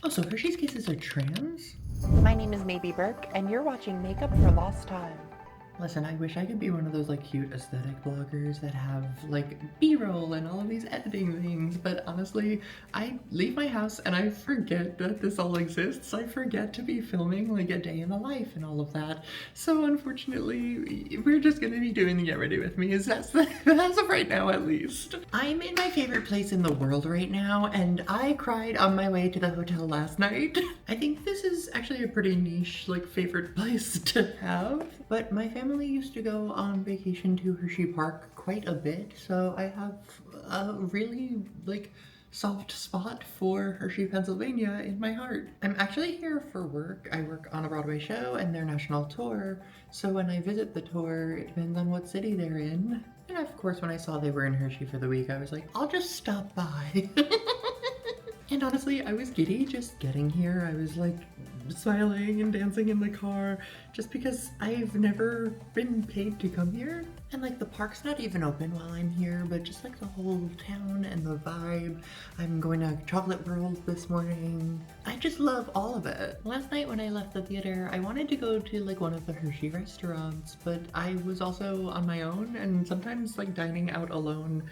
Oh, so Hershey's Kisses are trans? My name is Maybe Burke, and you're watching Makeup for Lost Time. Listen, I wish I could be one of those like cute aesthetic bloggers that have like B-roll and all of these editing things, but honestly, I leave my house and I forget that this all exists. I forget to be filming like a day in the life and all of that. So unfortunately, we're just gonna be doing the Get Ready With Me as as of right now at least. I'm in my favorite place in the world right now, and I cried on my way to the hotel last night. I think this is actually a pretty niche like favorite place to have, but my family used to go on vacation to HersheyPark quite a bit, so I have a really like soft spot for Hershey, Pennsylvania in my heart. I'm actually here for work. I work on a Broadway show and their national tour, so when I visit the tour, it depends on what city they're in. And of course, when I saw they were in Hershey for the week, I was like, I'll just stop by. And honestly, I was giddy just getting here. I was like smiling and dancing in the car just because I've never been paid to come here. And like the park's not even open while I'm here, but just like the whole town and the vibe. I'm going to Chocolate World this morning. I just love all of it. Last night when I left the theater, I wanted to go to like one of the Hershey restaurants, but I was also on my own, and sometimes like dining out alone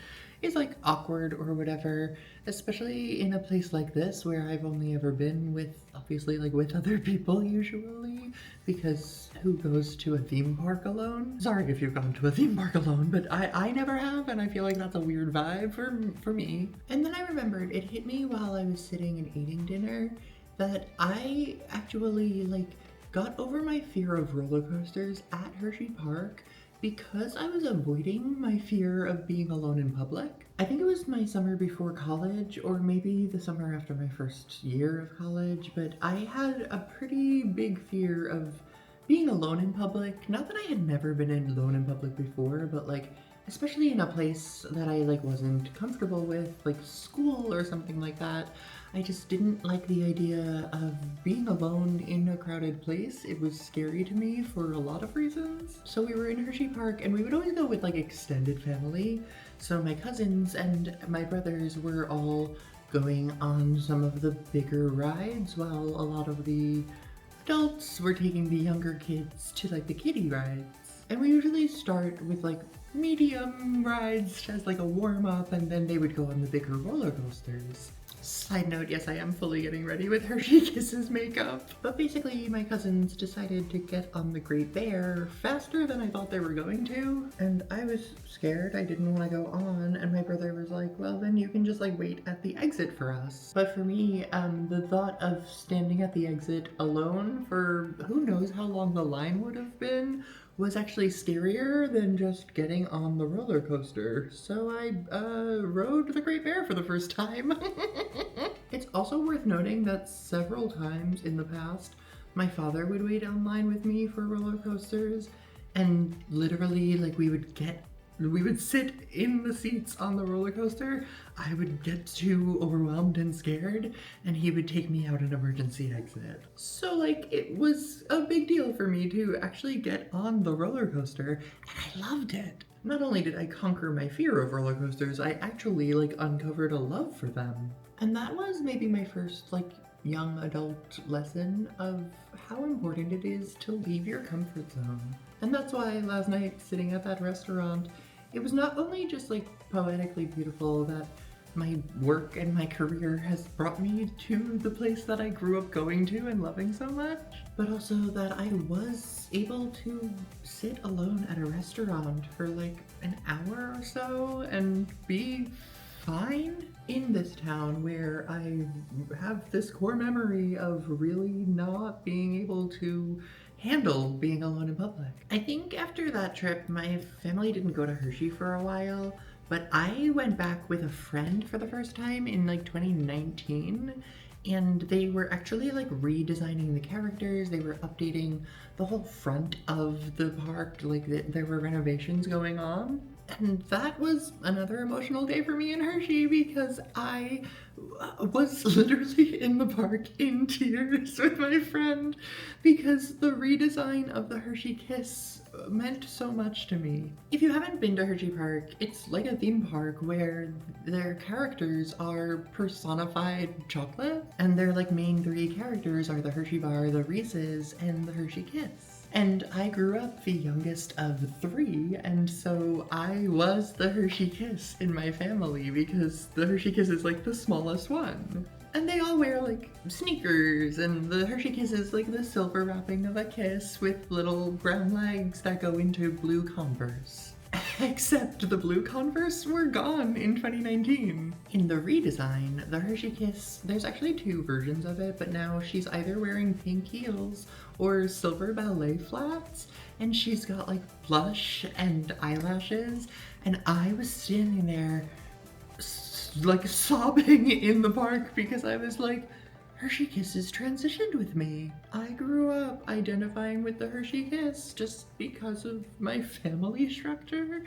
is like awkward or whatever, especially in a place like this where I've only ever been with, obviously like with other people usually, because who goes to a theme park alone? Sorry if you've gone to a theme park alone, but I never have, and I feel like that's a weird vibe for me. And then I remembered, it hit me while I was sitting and eating dinner, that I actually like got over my fear of roller coasters at Hershey Park because I was avoiding my fear of being alone in public. I think it was my summer before college, or maybe the summer after my first year of college, but I had a pretty big fear of being alone in public. Not that I had never been alone in public before, but like, especially in a place that I like wasn't comfortable with, like school or something like that. I just didn't like the idea of being alone in a crowded place. It was scary to me for a lot of reasons. So we were in Hershey Park and we would always go with like extended family. So my cousins and my brothers were all going on some of the bigger rides while a lot of the adults were taking the younger kids to like the kiddie rides. And we usually start with like medium rides as like a warm-up, and then they would go on the bigger roller coasters. Side note, yes, I am fully getting ready with Hershey Kisses makeup. But basically, my cousins decided to get on the Great Bear faster than I thought they were going to. And I was scared, I didn't want to go on, and my brother was like, well, then you can just like wait at the exit for us. But for me, the thought of standing at the exit alone for who knows how long the line would have been was actually scarier than just getting on the roller coaster. So I rode the Great Bear for the first time. It's also worth noting that several times in the past, my father would wait online with me for roller coasters, and literally like we would sit in the seats on the roller coaster. I would get too overwhelmed and scared, and he would take me out an emergency exit. So like it was a big deal for me to actually get on the roller coaster, and I loved it. Not only did I conquer my fear of roller coasters, I actually like uncovered a love for them. And that was maybe my first like young adult lesson of how important it is to leave your comfort zone. And that's why last night, sitting at that restaurant, it was not only just like poetically beautiful that my work and my career has brought me to the place that I grew up going to and loving so much, but also that I was able to sit alone at a restaurant for like an hour or so and be fine in this town where I have this core memory of really not being able to handle being alone in public. I think after that trip, my family didn't go to Hershey for a while, but I went back with a friend for the first time in like 2019, and they were actually like redesigning the characters. They were updating the whole front of the park, like there were renovations going on. And that was another emotional day for me in Hershey because I was literally in the park in tears with my friend because the redesign of the Hershey Kiss meant so much to me. If you haven't been to Hershey Park, it's like a theme park where their characters are personified chocolate, and their like main three characters are the Hershey bar, the Reese's, and the Hershey Kiss. And I grew up the youngest of three, and so I was the Hershey Kiss in my family because the Hershey Kiss is like the smallest one. And they all wear like sneakers, and the Hershey Kiss is like the silver wrapping of a kiss with little brown legs that go into blue Converse. Except the blue Converse were gone in 2019. In the redesign, the Hershey Kiss, there's actually two versions of it, but now she's either wearing pink heels or silver ballet flats, and she's got like blush and eyelashes, and I was standing there like sobbing in the park because I was like, Hershey Kisses transitioned with me. I grew up identifying with the Hershey Kiss just because of my family structure.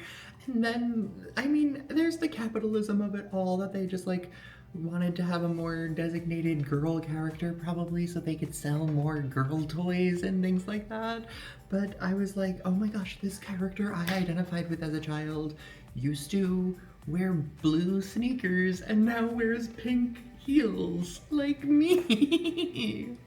And then, I mean, there's the capitalism of it all that they just like wanted to have a more designated girl character probably so they could sell more girl toys and things like that. But I was like, oh my gosh, this character I identified with as a child used to wear blue sneakers and now wears pink heels like me.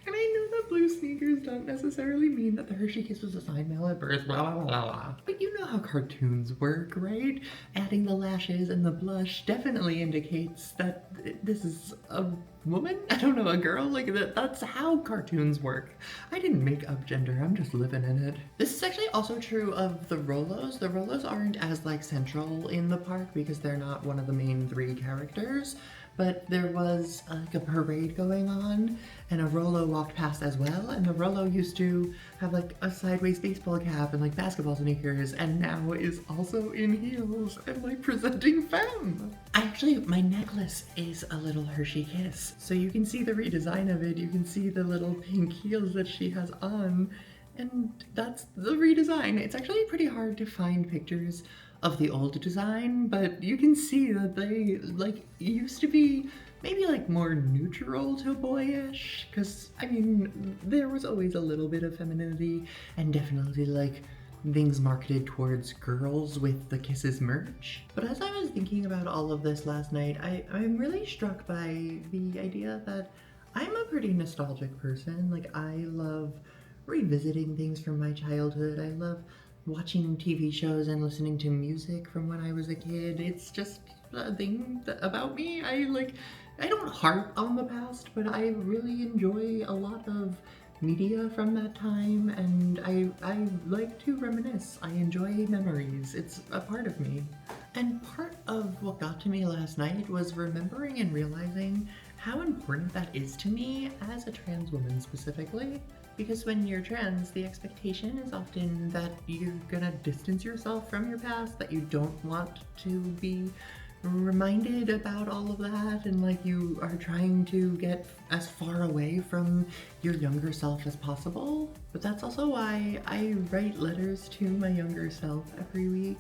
And I know that blue sneakers don't necessarily mean that the Hershey Kiss was assigned male at birth, blah, blah, blah, blah. But you know how cartoons work, right? Adding the lashes and the blush definitely indicates that this is a woman? I don't know, a girl? Like, that's how cartoons work. I didn't make up gender, I'm just living in it. This is actually also true of the Rolos. The Rolos aren't as, like, central in the park because they're not one of the main three characters. But there was like a parade going on, and a Rolo walked past as well, and the Rolo used to have like a sideways baseball cap and like basketball sneakers, and now is also in heels and like presenting femme. My necklace is a little Hershey Kiss, so you can see the redesign of it. You can see the little pink heels that she has on, and that's the redesign. It's actually pretty hard to find pictures of the old design, but you can see that they like used to be maybe like more neutral to boyish, because I mean there was always a little bit of femininity and definitely like things marketed towards girls with the Kisses merch. But as I was thinking about all of this last night, I'm really struck by the idea that I'm a pretty nostalgic person. Like, I love revisiting things from my childhood. I love watching TV shows and listening to music from when I was a kid. It's just a thing about me. I don't harp on the past, but I really enjoy a lot of media from that time, and I like to reminisce. I enjoy memories. It's a part of me. And part of what got to me last night was remembering and realizing how important that is to me as a trans woman specifically. Because when you're trans, the expectation is often that you're gonna distance yourself from your past, that you don't want to be reminded about all of that, and like you are trying to get as far away from your younger self as possible. But that's also why I write letters to my younger self every week.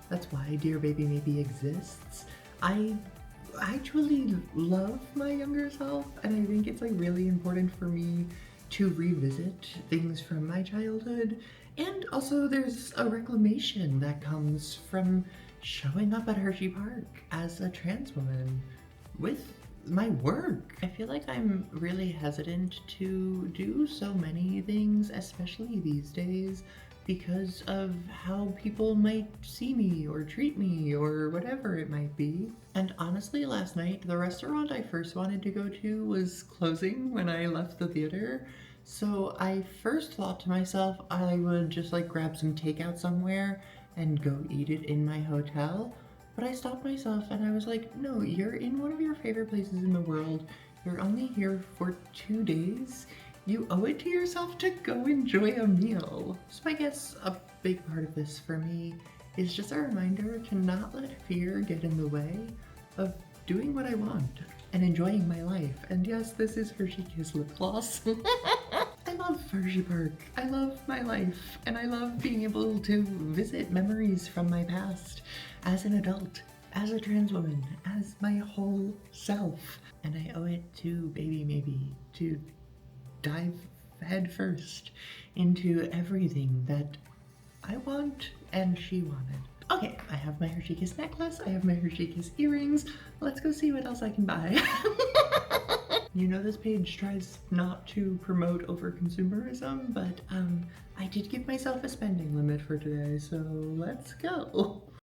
That's why Dear Baby Maybe exists. I truly love my younger self, and I think it's like really important for me to revisit things from my childhood. And also there's a reclamation that comes from showing up at Hershey Park as a trans woman with my work. I feel like I'm really hesitant to do so many things, especially these days, because of how people might see me or treat me or whatever it might be. And honestly, last night, the restaurant I first wanted to go to was closing when I left the theater. So I first thought to myself I would just like grab some takeout somewhere and go eat it in my hotel. But I stopped myself and I was like, no, you're in one of your favorite places in the world. You're only here for 2 days. You owe it to yourself to go enjoy a meal. So I guess a big part of this for me is just a reminder to not let fear get in the way of doing what I want and enjoying my life. And yes, this is Hershey Kiss lip gloss. I love love HersheyPark. I love my life, and I love being able to visit memories from my past as an adult, as a trans woman, as my whole self. And I owe it to Baby Maybe to dive head first into everything that I want and she wanted. Okay, I have my Hershey Kiss necklace, I have my Hershey Kiss earrings. Let's go see what else I can buy. You know this page tries not to promote over-consumerism, but I did give myself a spending limit for today, so let's go.